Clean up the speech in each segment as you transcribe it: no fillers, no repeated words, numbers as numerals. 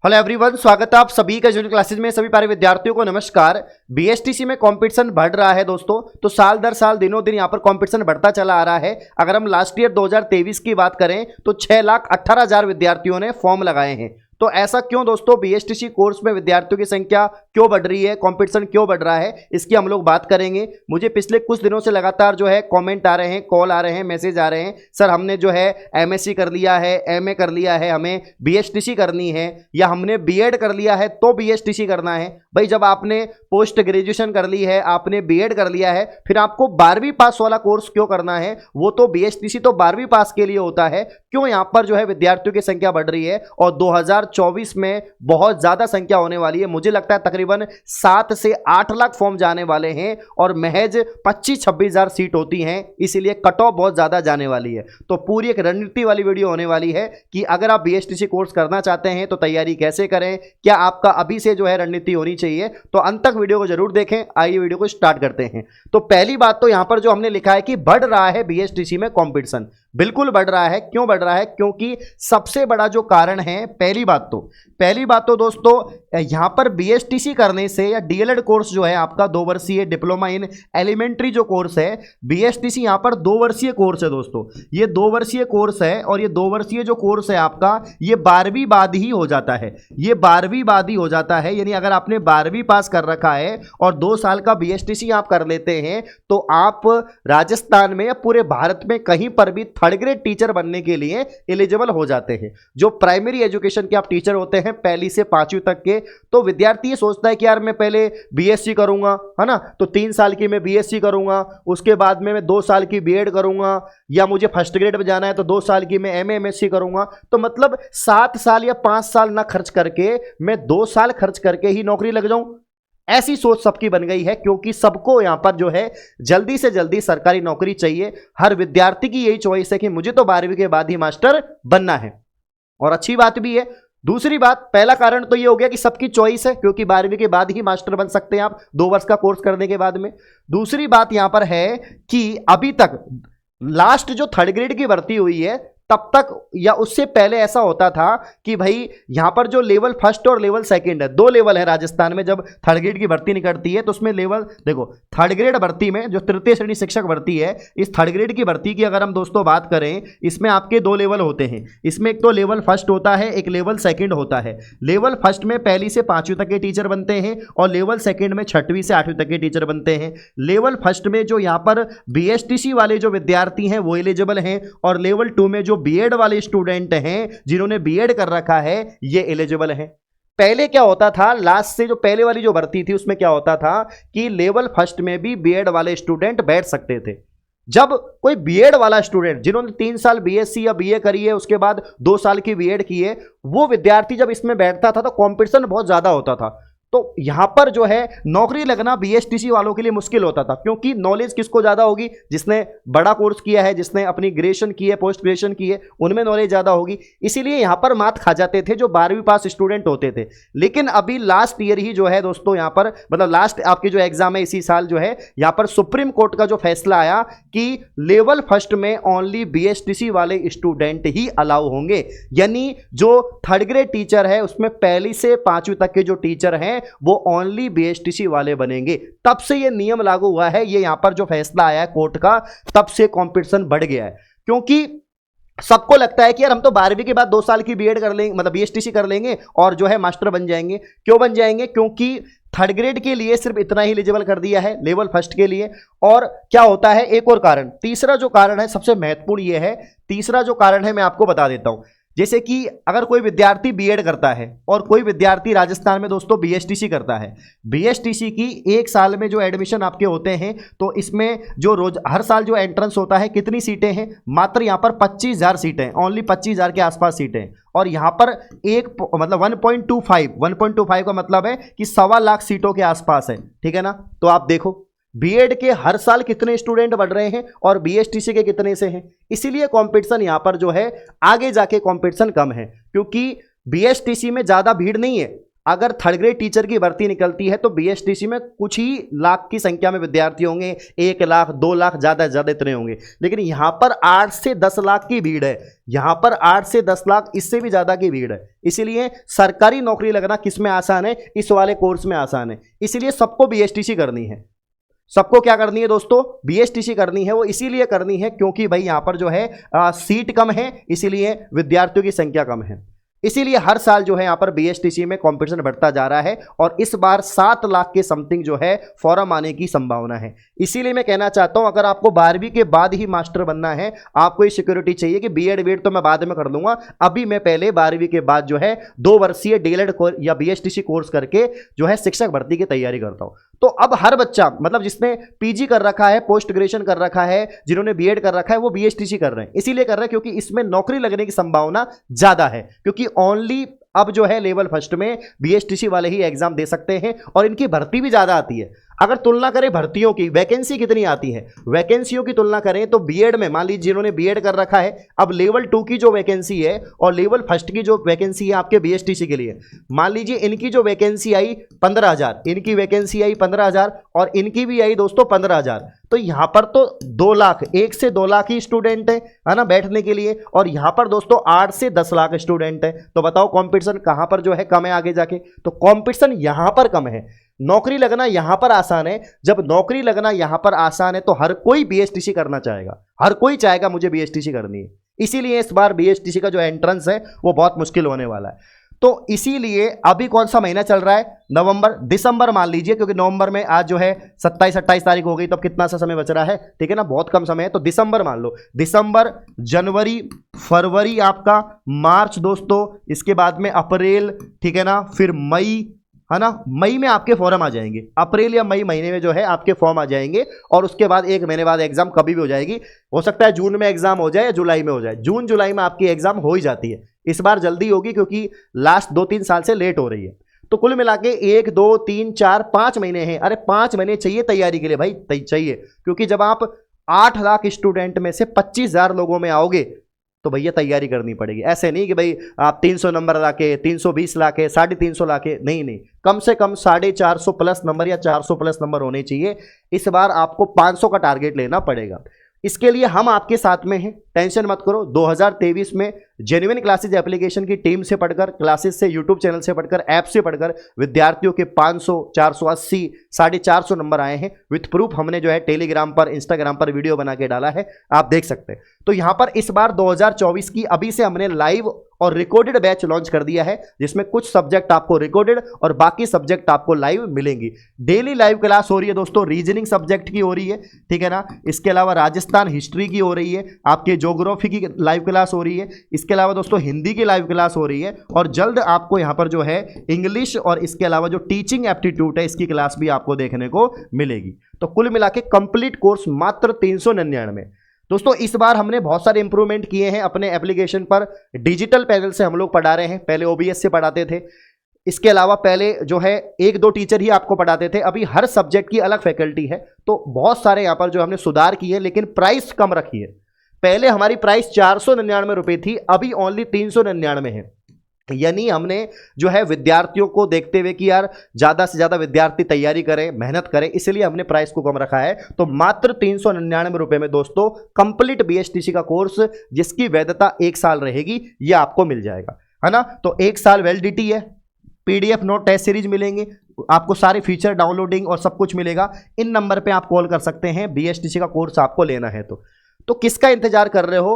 Hello everyone, स्वागत है आप सभी का जूनियर क्लासेज में। सभी प्यारे विद्यार्थियों को नमस्कार। बीएसटीसी में कंपटीशन बढ़ रहा है दोस्तों, तो साल दर साल दिनों दिन यहाँ पर कंपटीशन बढ़ता चला आ रहा है। अगर हम लास्ट ईयर 2023 की बात करें तो 6,18,000 विद्यार्थियों ने फॉर्म लगाए हैं। तो ऐसा क्यों दोस्तों, बीएसटीसी कोर्स में विद्यार्थियों की संख्या क्यों बढ़ रही है, कंपटीशन क्यों बढ़ रहा है, इसकी हम लोग बात करेंगे। मुझे पिछले कुछ दिनों से लगातार जो है कमेंट आ रहे हैं, कॉल आ रहे हैं, मैसेज आ रहे हैं, सर हमने जो है एमएससी कर लिया है, एमए कर लिया है, हमें बीएसटीसी करनी है, या हमने बीएड कर लिया है तो बीएसटीसी करना है। भाई जब आपने पोस्ट ग्रेजुएशन कर ली है, आपने बीएड कर लिया है, फिर आपको 12वीं पास वाला कोर्स क्यों करना है? वो तो बीएसटीसी तो 12वीं पास के लिए होता है। क्यों यहाँ पर जो है विद्यार्थियों की संख्या बढ़ रही है और 2024 में बहुत ज्यादा संख्या होने वाली है। मुझे लगता है तकरीबन 7 से 8 लाख फॉर्म जाने वाले हैं और महज 25-26 हजार सीट होती हैं, इसीलिए कट ऑफ बहुत ज्यादा जाने वाली है। तो पूरी एक रणनीति वाली वीडियो होने वाली है कि अगर आप बीएसटीसी कोर्स करना चाहते हैं तो तैयारी कैसे करें, क्या आपका अभी से जो है रणनीति होनी चाहिए। तो अंत तक वीडियो को जरूर देखें। आइए वीडियो को स्टार्ट करते हैं। तो पहली बात तो यहां पर जो हमने लिखा है कि बढ़ रहा है बीएसटीसी में कंपटीशन, बिल्कुल बढ़ रहा है। क्यों बढ़ रहा है? क्योंकि सबसे बड़ा जो कारण है, पहली बात तो दोस्तों यहां पर बीएसटीसी करने से या डीएलएड कोर्स जो है आपका 2 वर्षीय डिप्लोमा इन एलिमेंट्री जो कोर्स है, बीएसटीसी यहां पर 2 वर्षीय कोर्स है दोस्तों। ये 2 वर्षीय कोर्स है और ये 2 वर्षीय जो कोर्स है आपका, ये 12वीं बाद ही हो जाता है। ये 12वीं बाद ही हो जाता है, यानी अगर आपने 12वीं पास कर रखा है और 2 साल का बीएसटीसी आप कर लेते हैं तो आप राजस्थान में या पूरे भारत में कहीं पर भी 3rd ग्रेड टीचर बनने के लिए एलिजिबल हो जाते हैं। जो प्राइमरी एजुकेशन के आप टीचर होते हैं 1ली से 5वीं तक के, तो विद्यार्थी ये सोचता है कि यार मैं पहले बीएससी करूंगा, है ना, तो 3 साल की मैं बीएससी करूंगा, उसके बाद में मैं 2 साल की बीएड करूंगा, या मुझे 1st ग्रेड में जाना है तो 2 साल की मैं एमए एमएससी करूंगा। तो मतलब 7 साल या 5 साल ना खर्च करके मैं 2 साल खर्च करके ही नौकरी लग जाऊं, ऐसी सोच सबकी बन गई है। क्योंकि सबको यहां पर जो है जल्दी से जल्दी सरकारी नौकरी चाहिए। हर विद्यार्थी की यही चॉइस है कि मुझे तो 12वीं के बाद ही मास्टर बनना है, और अच्छी बात भी है। दूसरी बात, पहला कारण तो ये हो गया कि सबकी चॉइस है, क्योंकि 12वीं के बाद ही मास्टर बन सकते हैं आप 2 वर्ष का कोर्स करने के बाद में। दूसरी बात यहां पर है कि अभी तक लास्ट जो 3rd ग्रेड की भर्ती हुई है तब तक या उससे पहले ऐसा होता था कि भाई यहां पर जो लेवल 1st और लेवल 2nd है, 2 लेवल है राजस्थान में। जब 3rd ग्रेड की भर्ती निकलती है तो उसमें लेवल देखो, 3rd ग्रेड भर्ती में जो तृतीय श्रेणी शिक्षक भर्ती है, इस 3rd ग्रेड की भर्ती की अगर हम दोस्तों बात करें, इसमें आपके 2 लेवल होते हैं। इसमें एक तो लेवल 1st होता है, एक लेवल 2nd होता है। लेवल 1st में 1ली से 5वीं तक के टीचर बनते हैं और लेवल 2nd में 6वीं से 8वीं तक के टीचर बनते हैं। लेवल 1st में जो यहाँ पर बीएसटीसी वाले जो विद्यार्थी हैं वो एलिजिबल हैं, और लेवल 2 में जो बीएड वाले स्टूडेंट हैं जिन्होंने बीएड कर रखा है ये एलिजिबल हैं। पहले क्या होता था, लास्ट से जो पहले वाली जो भर्ती थी उसमें क्या होता था कि लेवल 1st में भी बीएड वाले स्टूडेंट बैठ सकते थे। जब कोई बीएड वाला स्टूडेंट जिन्होंने 3 साल बीएससी या बीए करी है, उसके बाद 2 साल की बीएड की है, वो विद्यार्थी जब इसमें बैठता था तो कंपटीशन बहुत ज्यादा होता था। तो यहां पर जो है नौकरी लगना बीएसटीसी वालों के लिए मुश्किल होता था, क्योंकि नॉलेज किसको ज्यादा होगी? जिसने बड़ा कोर्स किया है, जिसने अपनी ग्रेजुएशन की है, पोस्ट ग्रेजुएशन की है, उनमें नॉलेज ज्यादा होगी। इसीलिए यहां पर मात खा जाते थे जो 12वीं पास स्टूडेंट होते थे। लेकिन अभी लास्ट ईयर ही जो है दोस्तों, यहां पर मतलब लास्ट आपकी जो एग्जाम है इसी साल जो है, यहां पर सुप्रीम कोर्ट का जो फैसला आया कि लेवल 1st में ओनली बीएसटीसी वाले स्टूडेंट ही अलाउ होंगे। यानी जो 3rd ग्रेड टीचर है उसमें 1ली से 5वीं तक के जो टीचर हैं वो ओनली बीएसटीसी वाले बनेंगे। तब से ये नियम लागू हुआ है, ये यहां पर जो फैसला आया है कोर्ट का, तब से कंपटीशन बढ़ गया है। क्योंकि सबको लगता है कि यार हम तो 12वीं के बाद 2 साल की बीएड कर लेंगे, मतलब बीएसटीसी कर लेंगे और जो है मास्टर बन जाएंगे। क्यों बन जाएंगे? क्योंकि 3rd ग्रेड के लिए सिर्फ इतना ही एलिजिबल कर दिया है, लेवल 1st के लिए। और क्या होता है, एक और कारण, तीसरा जो कारण है सबसे महत्वपूर्ण ये है, तीसरा जो कारण है मैं आपको बता देता हूं। जैसे कि अगर कोई विद्यार्थी बीएड करता है और कोई विद्यार्थी राजस्थान में दोस्तों बीएसटीसी करता है, बीएसटीसी की 1 साल में जो एडमिशन आपके होते हैं, तो इसमें जो रोज हर साल जो एंट्रेंस होता है, कितनी सीटें हैं? मात्र यहां पर 25,000 सीटें, ओनली 25,000 के आसपास सीटें। और यहां पर एक मतलब 1.25 का मतलब है कि 1.25 लाख सीटों के आसपास है, ठीक है ना। तो आप देखो बीएड के हर साल कितने स्टूडेंट बढ़ रहे हैं और बीएसटीसी के कितने से हैं। इसीलिए कंपटीशन यहां पर जो है आगे जाके कंपटीशन कम है, क्योंकि बीएसटीसी में ज्यादा भीड़ नहीं है। अगर थर्ड ग्रेड टीचर की भर्ती निकलती है तो बीएसटीसी में कुछ ही लाख की संख्या में विद्यार्थी होंगे, 1 लाख 2 लाख ज़्यादा से ज़्यादा इतने होंगे। लेकिन यहाँ पर 8 से 10 लाख की भीड़ है, यहाँ पर 8 से 10 लाख, इससे भी ज़्यादा की भीड़ है। इसीलिए सरकारी नौकरी लगना किस में आसान है? इस वाले कोर्स में आसान है। इसीलिए सबको बीएसटीसी करनी है। सबको क्या करनी है दोस्तों? बीएसटीसी करनी है। वो इसीलिए करनी है क्योंकि भाई यहाँ पर जो है सीट कम है, इसीलिए विद्यार्थियों की संख्या कम है। इसीलिए हर साल जो है यहाँ पर बीएसटीसी में कंपटीशन बढ़ता जा रहा है और इस बार 7 लाख के समथिंग जो है फॉर्म आने की संभावना है। इसीलिए मैं कहना चाहता हूं, अगर आपको 12वीं के बाद ही मास्टर बनना है, आपको ये सिक्योरिटी चाहिए कि बीएड तो मैं बाद में कर लूंगा, अभी मैं पहले 12वीं के बाद जो है 2 वर्षीय डीएलएड या बीएसटीसी कोर्स करके जो है शिक्षक भर्ती की तैयारी करता हूं। तो अब हर बच्चा, मतलब जिसने पीजी कर रखा है, पोस्ट ग्रेजुएशन कर रखा है, जिन्होंने बीएड कर रखा है, वो बीएसटीसी कर रहे हैं। इसीलिए कर रहे हैं क्योंकि इसमें नौकरी लगने की संभावना ज्यादा है, क्योंकि ओनली अब जो है लेवल फर्स्ट में बीएसटीसी वाले ही एग्जाम दे सकते हैं और इनकी भर्ती भी ज्यादा आती है। अगर तुलना करें भर्तियों की, वैकेंसी कितनी आती है, वैकेंसियों की तुलना करें तो बीएड में मान लीजिए जिन्होंने बीएड कर रखा है, अब लेवल 2 की जो वैकेंसी है और लेवल फर्स्ट की जो वैकेंसी है आपके बीएसटीसी के लिए, मान लीजिए इनकी जो वैकेंसी आई 15,000, इनकी वैकेंसी आई 15,000 और इनकी भी आई दोस्तों 15,000। तो यहाँ पर तो 2 लाख, 1 से 2 लाख ही स्टूडेंट है ना बैठने के लिए, और यहाँ पर दोस्तों 8 से 10 लाख स्टूडेंट है। तो बताओ कंपटीशन कहाँ पर जो है कम है आगे जाके? तो कंपटीशन यहाँ पर कम है, नौकरी लगना यहां पर आसान है। जब नौकरी लगना यहां पर आसान है तो हर कोई बीएसटीसी करना चाहेगा, हर कोई चाहेगा मुझे बीएसटीसी करनी है। इसीलिए इस बार बीएसटीसी का जो एंट्रेंस है वो बहुत मुश्किल होने वाला है। तो इसीलिए अभी कौन सा महीना चल रहा है? नवंबर, दिसंबर मान लीजिए, क्योंकि नवंबर में आज जो है 27-28 तारीख हो गई, तो अब कितना सा समय बच रहा है? ठीक है ना, बहुत कम समय है। तो दिसंबर मान लो, दिसंबर, जनवरी, फरवरी, आपका मार्च दोस्तों, इसके बाद में अप्रैल, ठीक है ना, फिर मई, है ना, मई में आपके फॉर्म आ जाएंगे, अप्रैल या मई महीने में जो है आपके फॉर्म आ जाएंगे और उसके बाद 1 महीने बाद एग्जाम कभी भी हो जाएगी। हो सकता है जून में एग्जाम हो जाए या जुलाई में हो जाए, जून जुलाई में आपकी एग्जाम हो ही जाती है। इस बार जल्दी होगी क्योंकि लास्ट 2-3 साल से लेट हो रही है। तो कुल मिला के 1, 2, 3, 4, 5 महीने हैं। अरे 5 महीने चाहिए तैयारी के लिए भाई, चाहिए, क्योंकि जब आप 8 लाख स्टूडेंट में से 25,000 लोगों में आओगे तो भैया तैयारी करनी पड़ेगी। ऐसे नहीं कि भाई आप 300 नंबर लाके, 320 लाके, 350 लाके, नहीं, कम से कम 450 प्लस नंबर या 400 प्लस नंबर होने चाहिए। इस बार आपको 500 का टारगेट लेना पड़ेगा। इसके लिए हम आपके साथ में हैं, टेंशन मत करो। 2023 में जेन्युइन क्लासेज एप्लीकेशन की टीम से पढ़कर, क्लासेस से, यूट्यूब चैनल से पढ़कर, ऐप से पढ़कर विद्यार्थियों के 500, 480, 450 नंबर आए हैं। विथ प्रूफ हमने जो है टेलीग्राम पर, इंस्टाग्राम पर वीडियो बना के डाला है, आप देख सकते हैं। तो यहां पर इस बार 2024 की अभी से हमने लाइव और रिकॉर्डेड बैच लॉन्च कर दिया है, जिसमें कुछ सब्जेक्ट आपको रिकॉर्डेड और बाकी सब्जेक्ट आपको लाइव मिलेंगी। डेली लाइव क्लास हो रही है दोस्तों, रीजनिंग सब्जेक्ट की हो रही है, ठीक है ना, इसके अलावा राजस्थान हिस्ट्री की हो रही है, आपके ज्योग्राफी की लाइव क्लास हो रही है, इसके अलावा दोस्तों हिंदी की लाइव क्लास हो रही है, और जल्द आपको यहां पर जो है इंग्लिश और इसके अलावा जो टीचिंग एप्टीट्यूड है इसकी क्लास भी आपको देखने को मिलेगी। तो कुल मिला के कंप्लीट कोर्स मात्र 399। दोस्तों इस बार हमने बहुत सारे इंप्रूवमेंट किए हैं अपने एप्लीकेशन पर। डिजिटल पैनल से हम लोग पढ़ा रहे हैं, पहले ओबीएस से पढ़ाते थे। इसके अलावा पहले जो है 1-2 टीचर ही आपको पढ़ाते थे, अभी हर सब्जेक्ट की अलग फैकल्टी है। तो बहुत सारे यहाँ पर जो हमने सुधार किए, लेकिन प्राइस कम रखी है। पहले हमारी प्राइस 499 रुपये थी, अभी ओनली 399 है। यानी हमने जो है विद्यार्थियों को देखते हुए कि यार ज़्यादा से ज़्यादा विद्यार्थी तैयारी करें, मेहनत करें, इसलिए हमने प्राइस को कम रखा है। तो मात्र 399 रुपये में दोस्तों कंप्लीट बीएसटीसी का कोर्स, जिसकी वैधता 1 साल रहेगी, ये आपको मिल जाएगा, है ना। तो 1 साल वैलिडिटी है, पीडीएफ नोट टेस्ट सीरीज मिलेंगे आपको, सारे फीचर डाउनलोडिंग और सब कुछ मिलेगा। इन नंबर पे आप कॉल कर सकते हैं, बीएसटीसी का कोर्स आपको लेना है तो किसका इंतजार कर रहे हो?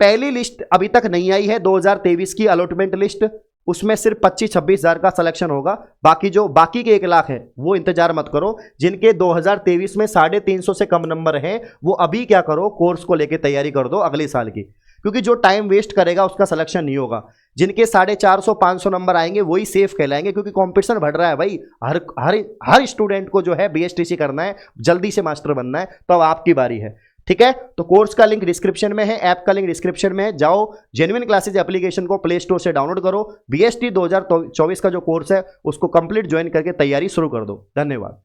पहली लिस्ट अभी तक नहीं आई है 2023 की अलॉटमेंट लिस्ट, उसमें सिर्फ 25-26 हज़ार का सिलेक्शन होगा। बाकी के 1 लाख है वो इंतजार मत करो। जिनके 2023 में 350 से कम नंबर हैं, वो अभी क्या करो, कोर्स को लेके तैयारी कर दो अगले साल की, क्योंकि जो टाइम वेस्ट करेगा उसका सिलेक्शन नहीं होगा। जिनके 450-500 नंबर आएंगे वही सेफ कहलाएंगे, क्योंकि कंपटीशन बढ़ रहा है भाई। हर स्टूडेंट को जो है बीएसटीसी करना है, जल्दी से मास्टर बनना है, तो अब आपकी बारी है, ठीक है। तो कोर्स का लिंक डिस्क्रिप्शन में है, ऐप का लिंक डिस्क्रिप्शन में है, जाओ जेन्युइन क्लासेज एप्लीकेशन को प्ले स्टोर से डाउनलोड करो, बीएसटी 2024 का जो कोर्स है उसको कंप्लीट ज्वाइन करके तैयारी शुरू कर दो। धन्यवाद।